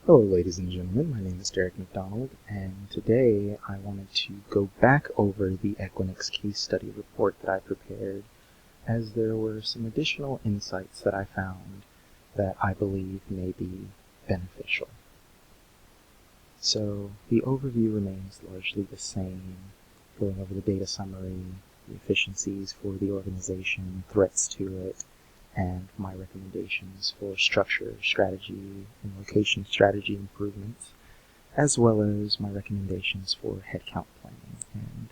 Hello ladies and gentlemen, my name is Derek McDonald, and today I wanted to go back over the Equinix case study report that I prepared, as there were some additional insights that I found that I believe may be beneficial. So the overview remains largely the same, going over the data summary, the efficiencies for the organization, threats to it, and my recommendations for structure, strategy, and location strategy improvements, as well as my recommendations for headcount planning and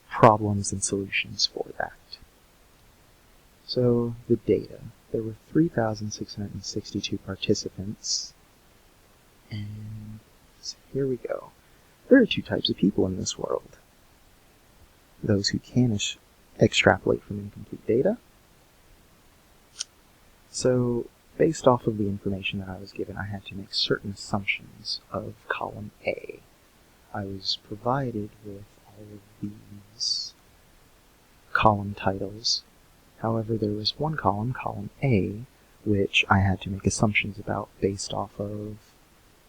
problems and solutions for that. So, the data. There were 3,662 participants, and so here we go. There are two types of people in this world. Those who can extrapolate from incomplete data. So, based off of the information that I was given, I had to make certain assumptions of column A. I was provided with all of these column titles. However, there was one column, column A, which I had to make assumptions about based off of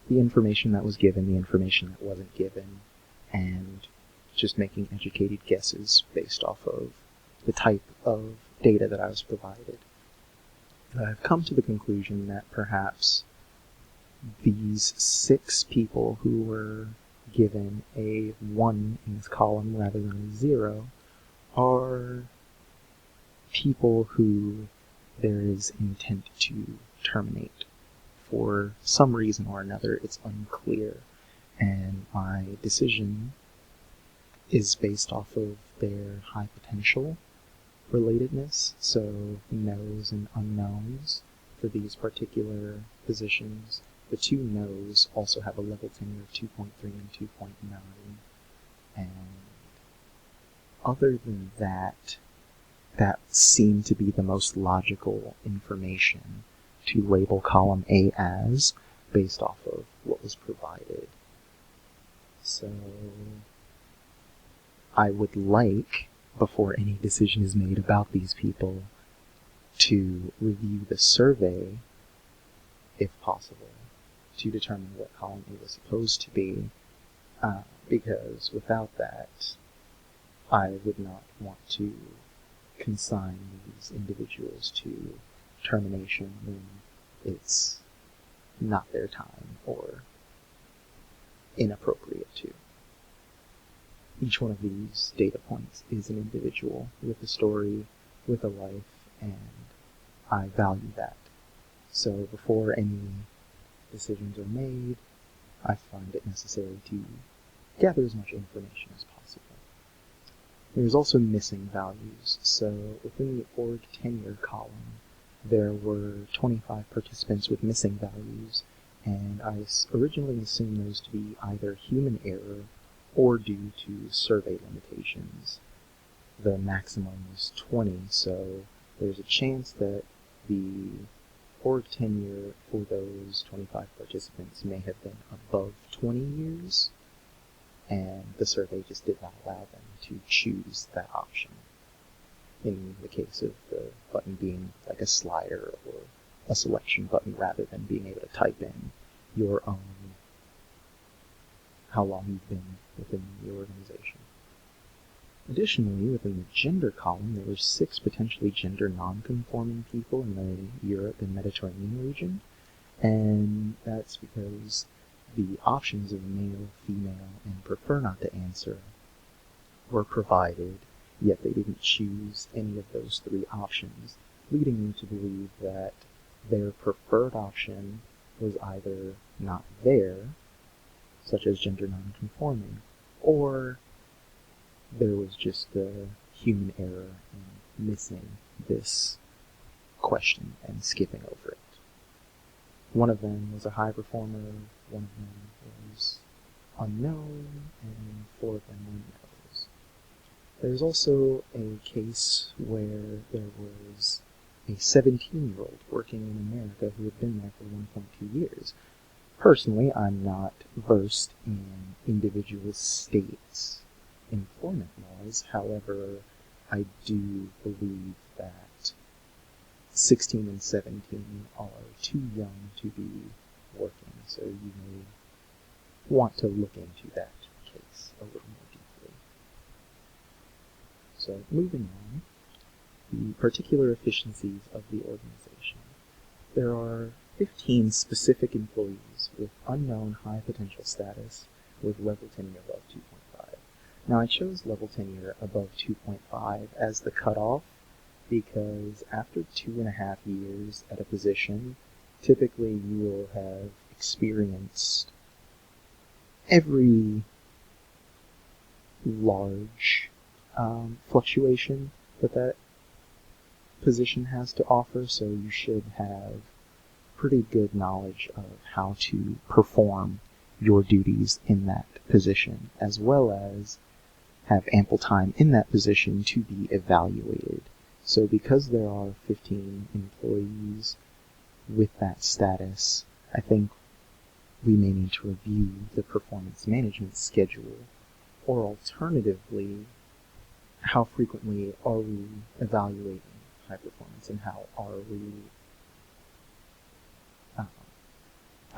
the information that was given, the information that wasn't given, and just making educated guesses based off of the type of data that I was provided. I've come to the conclusion that perhaps these 6 people who were given a 1 in this column rather than a 0 are people who there is intent to terminate. For some reason or another, it's unclear, and my decision is based off of their high potential relatedness, so no's and unknowns for these particular positions. The 2 no's also have a level tenure of 2.3 and 2.9, and other than that, that seemed to be the most logical information to label column A as, based off of what was provided. So, I would like, before any decision is made about these people, to review the survey, if possible, to determine what column A was supposed to be, because without that, I would not want to consign these individuals to termination when it's not their time or inappropriate to. Each one of these data points is an individual with a story, with a life, and I value that. So before any decisions are made, I find it necessary to gather as much information as possible. There's also missing values, so within the org tenure column, there were 25 participants with missing values, and I originally assumed those to be either human error or due to survey limitations. The maximum was 20, so there's a chance that the org tenure for those 25 participants may have been above 20 years, and the survey just did not allow them to choose that option. In the case of the button being like a slider or a selection button rather than being able to type in your own how long you've been within the organization. Additionally, within the gender column, there were 6 potentially gender non-conforming people in the Europe and Mediterranean region, and that's because the options of male, female, and prefer not to answer were provided, yet they didn't choose any of those 3 options, leading me to believe that their preferred option was either not there, such as gender non-conforming, or there was just a human error in missing this question and skipping over it. One of them was a high performer, one of them was unknown, and 4 of them were no's. There's also a case where there was a 17-year-old working in America who had been there for 1.2 years. Personally, I'm not versed in individual states' employment laws. However, I do believe that 16 and 17 are too young to be working, so you may want to look into that case a little more deeply. So moving on, the particular efficiencies of the organization. There are 15 specific employees with unknown high potential status with level tenure above 2.5. Now I chose level tenure above 2.5 as the cutoff because after 2.5 years at a position, typically you will have experienced every large fluctuation that position has to offer, so you should have pretty good knowledge of how to perform your duties in that position, as well as have ample time in that position to be evaluated. So because there are 15 employees with that status, I think we may need to review the performance management schedule, or alternatively, how frequently are we evaluating high performance, and how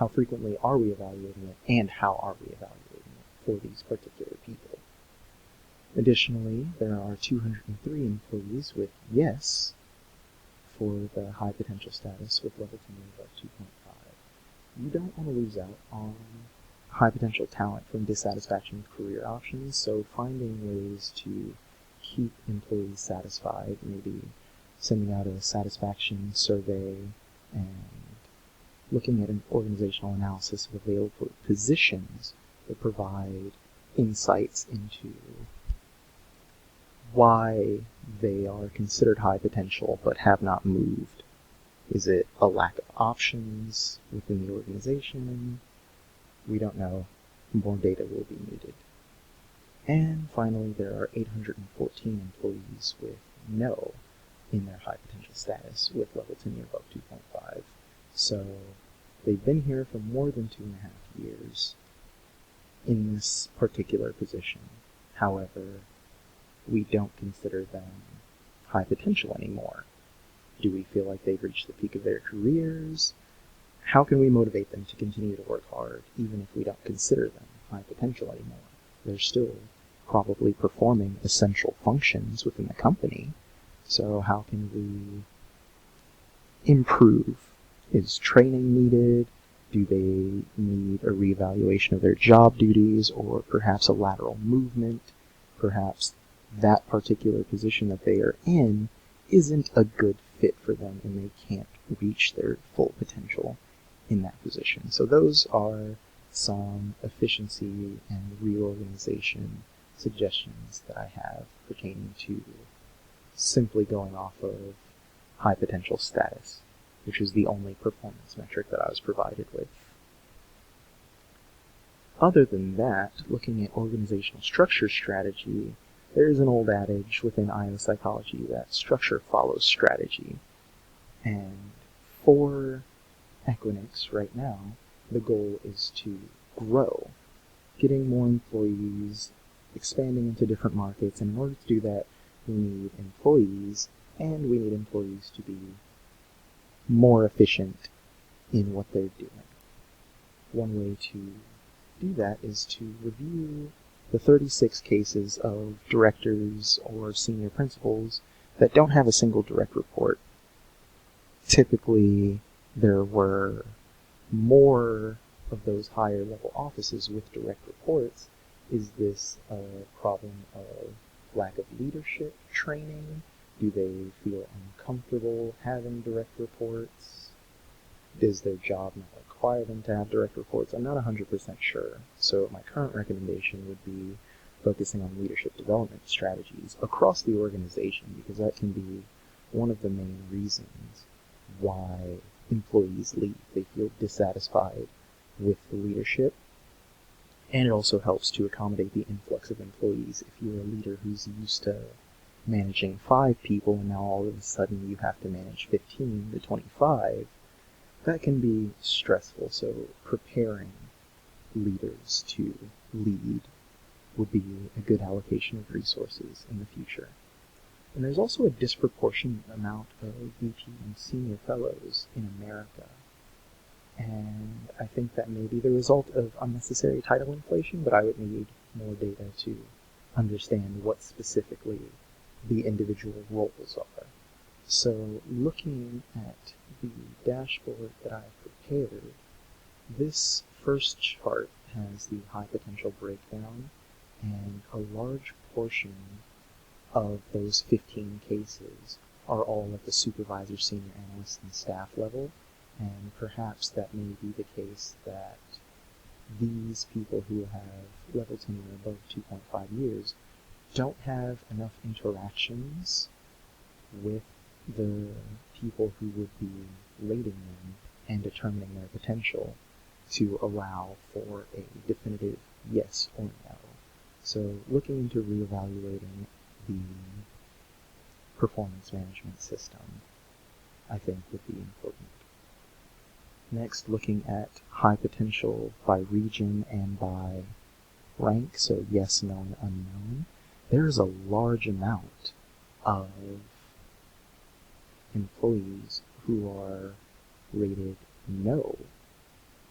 frequently are we evaluating it, and how are we evaluating it for these particular people. Additionally, there are 203 employees with yes for the high potential status with level tenure above 2.5. You don't want to lose out on high potential talent from dissatisfaction with career options, so finding ways to keep employees satisfied, maybe sending out a satisfaction survey and looking at an organizational analysis of available positions that provide insights into why they are considered high potential but have not moved. Is it a lack of options within the organization? We don't know. More data will be needed. And finally, there are 814 employees with no in their high potential status with level tenure above 2.5. So they've been here for more than 2.5 years in this particular position. However, we don't consider them high potential anymore. Do we feel like they've reached the peak of their careers? How can we motivate them to continue to work hard, even if we don't consider them high potential anymore? They're still probably performing essential functions within the company. So how can we improve? Is training needed? Do they need a reevaluation of their job duties, or perhaps a lateral movement? Perhaps that particular position that they are in isn't a good fit for them and they can't reach their full potential in that position. So those are some efficiency and reorganization suggestions that I have pertaining to simply going off of high potential status, which is the only performance metric that I was provided with. Other than that, looking at organizational structure strategy, there's an old adage within IO psychology that structure follows strategy. And for Equinix right now, the goal is to grow, getting more employees, expanding into different markets, and in order to do that, we need employees, and we need employees to be more efficient in what they're doing. One way to do that is to review the 36 cases of directors or senior principals that don't have a single direct report. Typically, there were more of those higher level offices with direct reports. Is this a problem of lack of leadership training? Do they feel uncomfortable having direct reports? Does their job not require them to have direct reports? I'm not 100% sure. So my current recommendation would be focusing on leadership development strategies across the organization, because that can be one of the main reasons why employees leave. They feel dissatisfied with the leadership, and it also helps to accommodate the influx of employees. If you're a leader who's used to managing 5 people and now all of a sudden you have to manage 15 to 25, that can be stressful. So preparing leaders to lead would be a good allocation of resources in the future. And there's also a disproportionate amount of VP and senior fellows in America. And I think that may be the result of unnecessary title inflation, but I would need more data to understand what specifically the individual roles are. So looking at the dashboard that I've prepared, this first chart has the high potential breakdown, and a large portion of those 15 cases are all at the supervisor, senior analyst, and staff level, and perhaps that may be the case that these people who have level tenure above 2.5 years don't have enough interactions with the people who would be rating them and determining their potential to allow for a definitive yes or no. So looking into reevaluating the performance management system, I think, would be important. Next, looking at high potential by region and by rank, so yes, no, and unknown. There's a large amount of employees who are rated no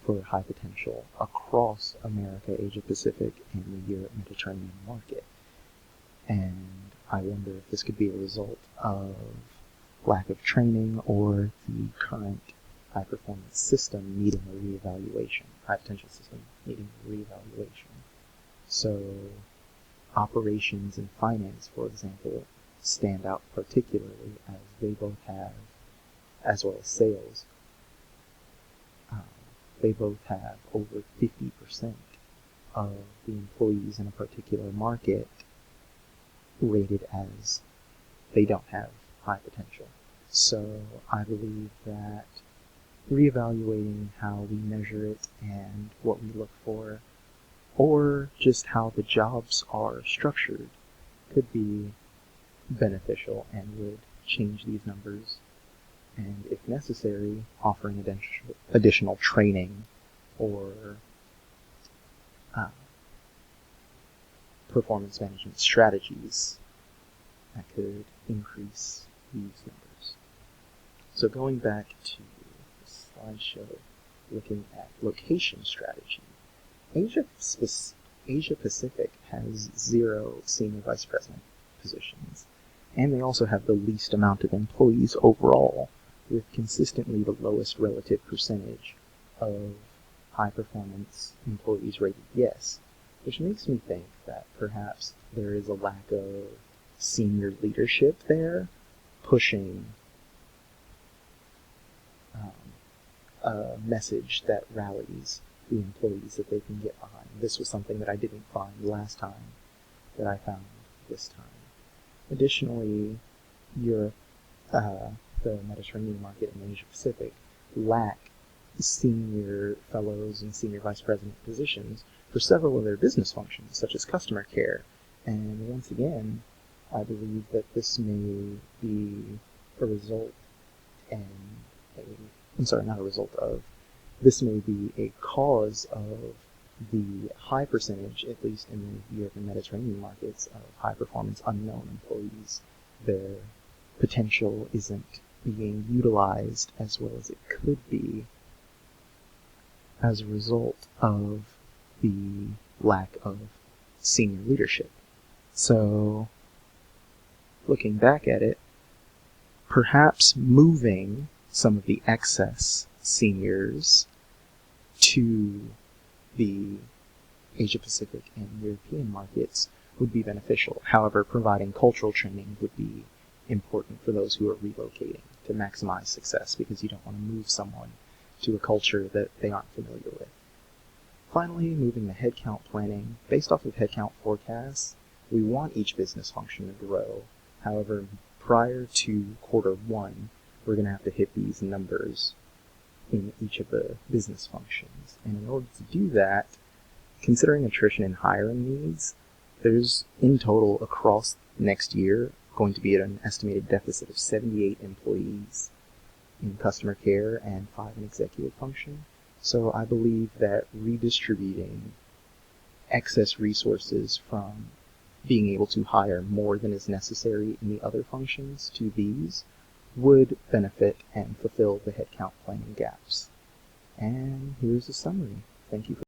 for high potential across America, Asia Pacific, and the Europe Mediterranean market. And I wonder if this could be a result of lack of training or the current high performance system needing a reevaluation, high potential system needing a reevaluation. So operations and finance, for example, stand out particularly as they both have, as well as sales, they both have over 50% of the employees in a particular market rated as they don't have high potential. So I believe that reevaluating how we measure it and what we look for, or just how the jobs are structured, could be beneficial and would change these numbers, and if necessary, offering additional training or performance management strategies that could increase these numbers. So going back to the slideshow, looking at location strategy, Asia Pacific has 0 senior vice president positions, and they also have the least amount of employees overall, with consistently the lowest relative percentage of high-performance employees rated yes, which makes me think that perhaps there is a lack of senior leadership there, pushing a message that rallies the employees that they can get behind. This was something that I didn't find last time that I found this time. Additionally, Europe, the Mediterranean market, and Asia Pacific lack senior fellows and senior vice president positions for several of their business functions, such as customer care. And once again, I believe that this may be a result this may be a cause of the high percentage, at least in the Europe and Mediterranean markets, of high-performance unknown employees. Their potential isn't being utilized as well as it could be as a result of the lack of senior leadership. So, looking back at it, perhaps moving some of the excess seniors to the Asia Pacific and European markets would be beneficial. However, providing cultural training would be important for those who are relocating to maximize success, because you don't want to move someone to a culture that they aren't familiar with. Finally, moving to headcount planning. Based off of headcount forecasts, we want each business function to grow. However, prior to Q1, we're going to have to hit these numbers in each of the business functions. And in order to do that, considering attrition and hiring needs, there's in total across next year going to be at an estimated deficit of 78 employees in customer care and 5 in executive function. So I believe that redistributing excess resources from being able to hire more than is necessary in the other functions to these would benefit and fulfill the headcount planning gaps. And here's a summary. Thank you for